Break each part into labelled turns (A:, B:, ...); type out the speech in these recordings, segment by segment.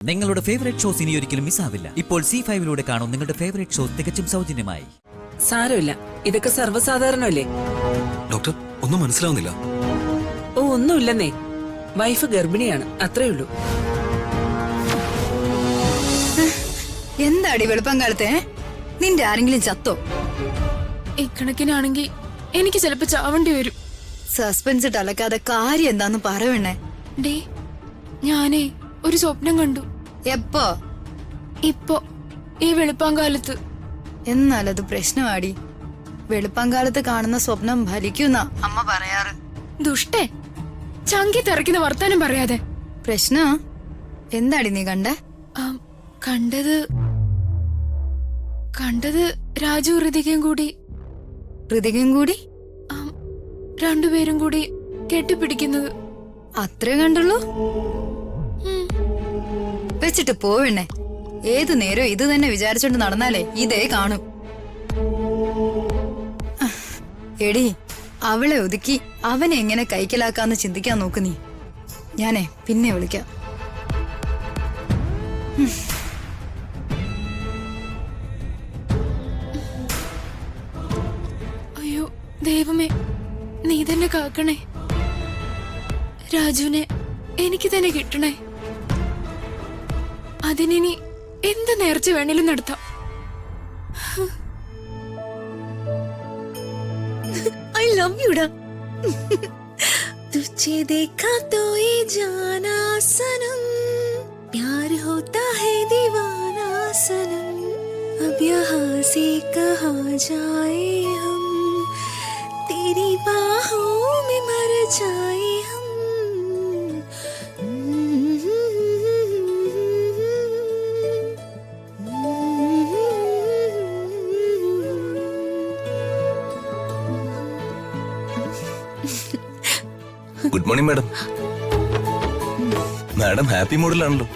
A: നിങ്ങളുടെ favourite shows ഇനി ഒരിക്കലും മിസ്സാവില്ല. ഇപ്പോൾ C5 കാണും നിങ്ങളുടെ ഫേവറേറ്റ് ഷോസ് തികച്ചും സൗജന്യമായി.
B: സാരമില്ല, ഇതൊക്കെ സർവ്വസാധാരണമല്ലേ.
C: ഡോക്ടർ, ഒന്നും മനസ്സിലാവുന്നില്ല.
B: ഓ, ഒന്നുമില്ലെന്നേ. വൈഫ് ഗർഭിണിയാണ്, അത്രേ ഉള്ളൂ.
D: എന്താടി വെളുപ്പം കാലത്തെ നിന്റെ ആരെങ്കിലും ചത്തോ?
E: ഇക്കണക്കിനാണെങ്കി എനിക്ക് ചിലപ്പോ ചാവേണ്ടി വരും.
D: സസ്പെൻസ് ടലക്കാതെ കാര്യം എന്താന്ന് പറയണേ.
E: ഡേ, ഞാനേ ഒരു സ്വപ്നം കണ്ടു.
D: എപ്പോ?
E: ഇപ്പോ ഈ വെളുപ്പാങ്കാലത്ത്.
D: എന്നാലത് പ്രശ്നമാടി. വെളുപ്പാങ്കാലത്ത് കാണുന്ന സ്വപ്നം ഫലിക്കുന്ന അമ്മ പറയാറ്.
E: ദുഷ്ടേ, ചങ്കി തെറിക്കുന്ന വർത്താനം പറയാതെ.
D: പ്രശ്ന എന്താടി നീ കണ്ടേ?
E: കണ്ടത് രാജു ഋതികയും കൂടി.
D: ഋതികയും കൂടി?
E: രണ്ടുപേരും കൂടി കെട്ടിപ്പിടിക്കുന്നത്.
D: അത്രേ കണ്ടുള്ളൂ? വെച്ചിട്ട് പോവണ്ണേ. ഏതു നേരം ഇത് തന്നെ വിചാരിച്ചോണ്ട് നടന്നാലേ ഇതേ കാണും. എടി, അവളെ ഒതുക്കി അവനെ എങ്ങനെ കൈക്കലാക്കാന്ന് ചിന്തിക്കാൻ നോക്ക് നീ. ഞാനേ പിന്നെ വിളിക്കാം.
E: അയ്യോ ദൈവമേ, നീ തന്നെ കാക്കണേ. രാജുവിനെ എനിക്ക് തന്നെ കിട്ടണേ. അതിനി എന്ത് നേർച്ച വേണേലും നടത്താം.
F: I love you da. तुझे देखा तो ये जाना सनम, प्यार होता है दीवाना सनम, अब यहाँ से कहाँ जाए हम, तेरी बाहों में मर जाए हम.
C: Good morning madam. Madam happy മൂഡിലാണല്ലോ.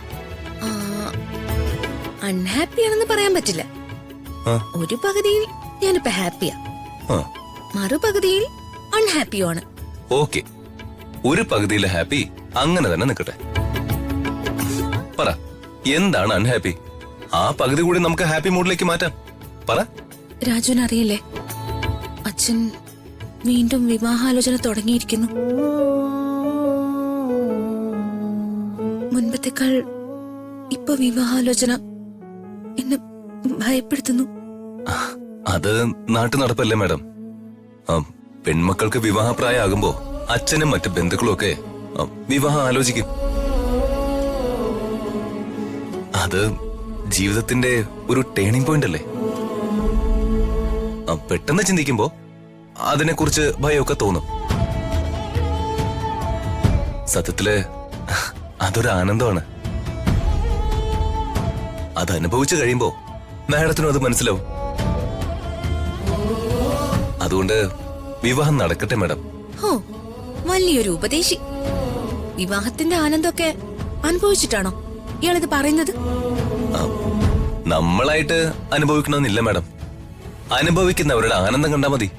F: അൺഹാപ്പി ആണെന്ന് പറയാൻ പറ്റില്ല. ഒരു പകുതിയിൽ ഞാനിപ്പോ ഹാപ്പിയാ, മറുപകുതിയിൽ അൺഹാപ്പിയാണ്.
C: ഓക്കെ, ഒരു പകുതിയിലെ ഹാപ്പി അങ്ങനെ തന്നെ നിൽക്കട്ടെ. പറ, എന്താണ് അൺഹാപ്പി? ആ പകുതി കൂടി നമുക്ക് ഹാപ്പി മൂഡിലേക്ക് മാറ്റാം. പറ.
F: രാജുവിന് അറിയില്ലേ, അച്ഛൻ വീണ്ടും വിവാഹാലോചന തുടങ്ങിയിരിക്കുന്നു. മുൻപത്തേക്കാൾ ഇപ്പൊ വിവാഹാലോചന എന്നെ ഭയപ്പെടുത്തുന്നു.
C: അത് നാട്ടു നടപ്പല്ലേ മാഡം. പെൺമക്കൾക്ക് വിവാഹപ്രായമാകുമ്പോ അച്ഛനും മറ്റു ബന്ധുക്കളും ഒക്കെ വിവാഹം ആലോചിക്കും. അത് ജീവിതത്തിന്റെ ഒരു ടേണിംഗ് പോയിന്റ് അല്ലേ. പെട്ടെന്ന് ചിന്തിക്കുമ്പോ അതിനെക്കുറിച്ച് ഭയമൊക്കെ തോന്നും. സത്യത്തില് അതൊരു ആനന്ദമാണ്. അത് അനുഭവിച്ചു കഴിയുമ്പോ മാഡത്തിനും അത് മനസ്സിലാവും. അതുകൊണ്ട് വിവാഹം നടക്കട്ടെ മാഡം.
F: ഹോ, വലിയൊരു ഉപദേശി. വിവാഹത്തിന്റെ ആനന്ദമൊക്കെ അനുഭവിച്ചിട്ടാണോ ഇയാളിത് പറയുന്നത്?
C: നമ്മളായിട്ട് അനുഭവിക്കണമെന്നില്ല മാഡം. അനുഭവിക്കുന്നവരുടെ ആനന്ദം കണ്ടാ മതി.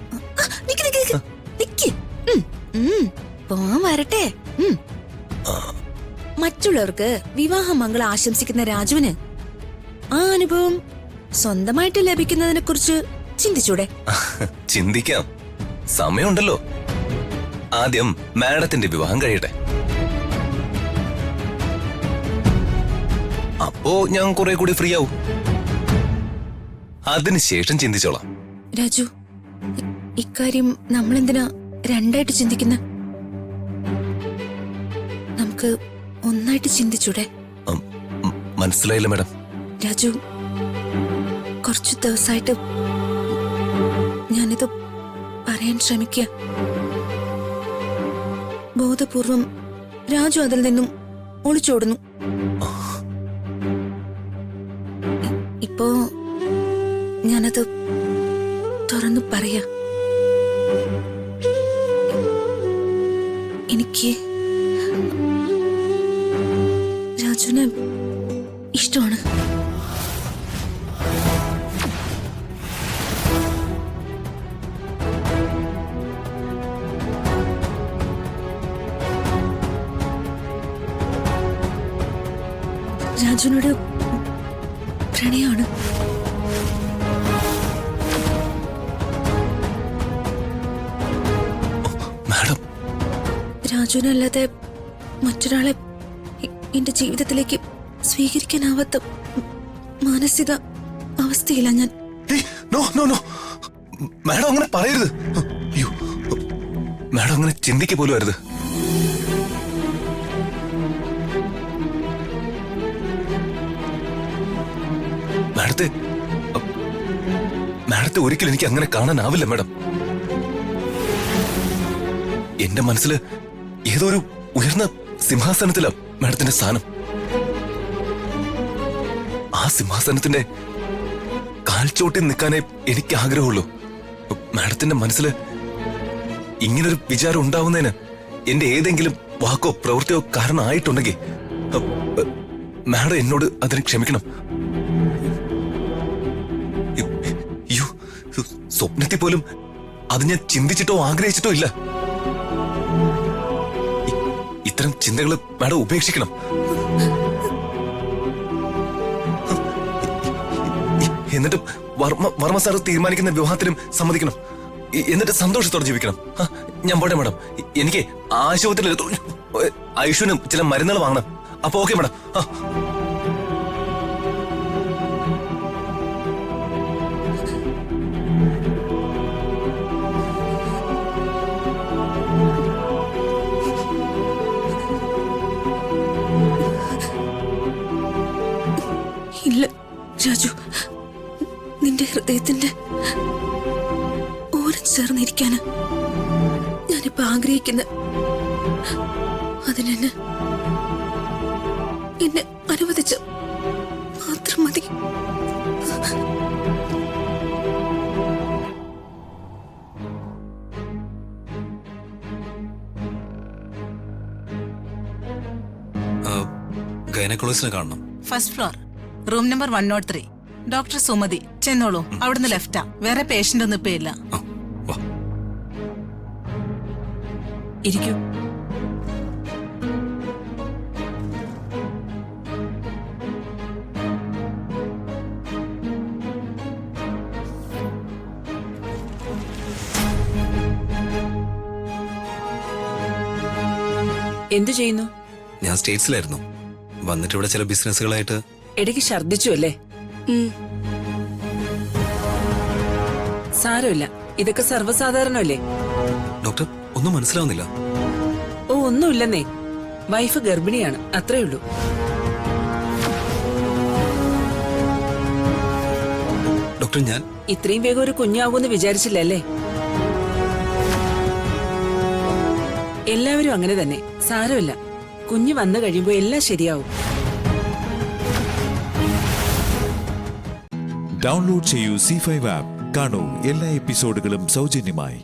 F: പോവാൻ വരട്ടെ. മറ്റുള്ളവർക്ക് വിവാഹമംഗളം ആശംസിക്കുന്ന രാജുവിന് ആ അനുഭവം സ്വന്തമായിട്ട് ലഭിക്കുന്നതിനെ കുറിച്ച് ചിന്തിച്ചൂടെ?
C: ചിന്തിക്കാം, സമയമുണ്ടല്ലോ. ആദ്യം മാഡത്തിന്റെ വിവാഹം കഴിയട്ടെ. അപ്പോ ഞാൻ കുറെ കൂടി ഫ്രീ ആവും. അതിനുശേഷം ചിന്തിച്ചോളാം.
F: രാജു, ഇക്കാര്യം നമ്മളെന്തിനാ രണ്ടായിട്ട് ചിന്തിക്കുന്ന? നമുക്ക് ഒന്നായിട്ട് ചിന്തിച്ചൂടെ?
C: മനസ്സിലായില്ല മാഡം.
F: രാജു, കുറച്ചു ദിവസമായിട്ട് ഞാനിത് പറയാൻ ശ്രമിക്കുക. ബോധപൂർവം രാജു അതിൽ നിന്നും ഒളിച്ചോടുന്നു. ഇപ്പോ ഞാനത് തുറന്നു പറയാ. എനിക്ക് രാജുവിനെ ഇഷ്ടമാണ്. രാജുവിനോട് പ്രണയമാണ്.
C: മാഡം,
F: രാജുവിനല്ലാതെ മറ്റൊരാളെ എന്റെ ജീവിതത്തിലേക്ക് സ്വീകരിക്കാനാവാത്ത മാനസിക അവസ്ഥയില്ല ഞാൻ.
C: നോ നോ നോ, മാഡം അങ്ങനെ പറയരുത്. അയ്യോ, മാഡം അങ്ങനെ ചിന്തിക്ക പോലും അരുത്. മാഡത്തെ ഒരിക്കലും എനിക്ക് അങ്ങനെ കാണാനാവില്ല മാഡം. എന്റെ മനസ്സിൽ ഏതോ ഒരു ഉയർന്ന സിംഹാസനത്തിലാ മാഡത്തിന്റെ സ്ഥാനം. ആ സിംഹാസനത്തിന്റെ കാൽച്ചോട്ടിൽ നിൽക്കാനേ എനിക്ക് ആഗ്രഹമുള്ളൂ. മാഡത്തിന്റെ മനസ്സിൽ ഇങ്ങനൊരു വിചാരം ഉണ്ടാവുന്നതിന് എന്റെ ഏതെങ്കിലും വാക്കോ പ്രവൃത്തിയോ കാരണമായിട്ടുണ്ടെങ്കിൽ മാഡം എന്നോട് അതിന് ക്ഷമിക്കണം. സ്വപ്നത്തിൽ പോലും അത് ഞാൻ ചിന്തിച്ചിട്ടോ ആഗ്രഹിച്ചിട്ടോ ഇല്ല. ഇത്തരം ചിന്തകൾ മാഡം ഉപേക്ഷിക്കണം. എന്നിട്ട് വർമ്മ സാർ തീരുമാനിക്കുന്ന വിവാഹത്തിനും സമ്മതിക്കണം. എന്നിട്ട് സന്തോഷത്തോടെ ജീവിക്കണം. ഞാൻ പോട്ടെ മാഡം, എനിക്ക് ആശുപത്രിയിൽ ഐഷുവിനും ചില മരുന്നുകൾ വാങ്ങണം. അപ്പൊ ഓക്കെ മാഡം.
F: ഇല്ല രാജു, നിന്റെ ഹൃദയത്തിന്റെ ഓരം ചേർന്നിരിക്കാന് ഞാനിപ്പോ ആഗ്രഹിക്കുന്ന അതിനെന്നെ എന്നെ അനുവദിച്ച മാത്രം മതി.
G: ഗൈനക്കോളജിസ്റ്റിനെ കാണണം.
H: First floor, room number 103. Doctor Sumathi, ചെന്നോളൂ. അവിടുന്ന് ലെഫ്റ്റാ. വേറെ പേഷ്യന്റ് ഒന്നും ഇപ്പൊ ഇല്ല.
B: ഇരിക്കൂ. എന്തു ചെയ്യുന്നു?
G: ഞാൻ സ്റ്റേറ്റ്സിലായിരുന്നു. വന്നിട്ട് ഇവിടെ ചില ബിസിനസ്സുകളായിട്ട്.
B: ഇടയ്ക്ക് ഛർദിച്ചു അല്ലേ? സാരമില്ല, ഇതൊക്കെ സർവ്വസാധാരണമല്ലേ?
G: ഡോക്ടർ, ഒന്നും മനസ്സിലാവുന്നില്ല.
B: ഓ, ഒന്നുമില്ലെന്നേ. വൈഫ് ഗർഭിണിയാണ്, അത്രേ ഉള്ളൂ.
G: ഡോക്ടർ, ഞാൻ
B: ഇത്രയും വേഗം ഒരു കുഞ്ഞാവൂന്ന് വിചാരിച്ചില്ലല്ലേ? എല്ലാവരും അങ്ങനെ തന്നെ. സാരമില്ല, കുഞ്ഞ് വന്നു കഴിയുമ്പോ എല്ലാം ശരിയാവും.
I: ഡൗൺലോഡ് ചെയ്യൂ C5 ആപ്പ്. കാണൂ എല്ലാ എപ്പിസോഡുകളും സൗജന്യമായി.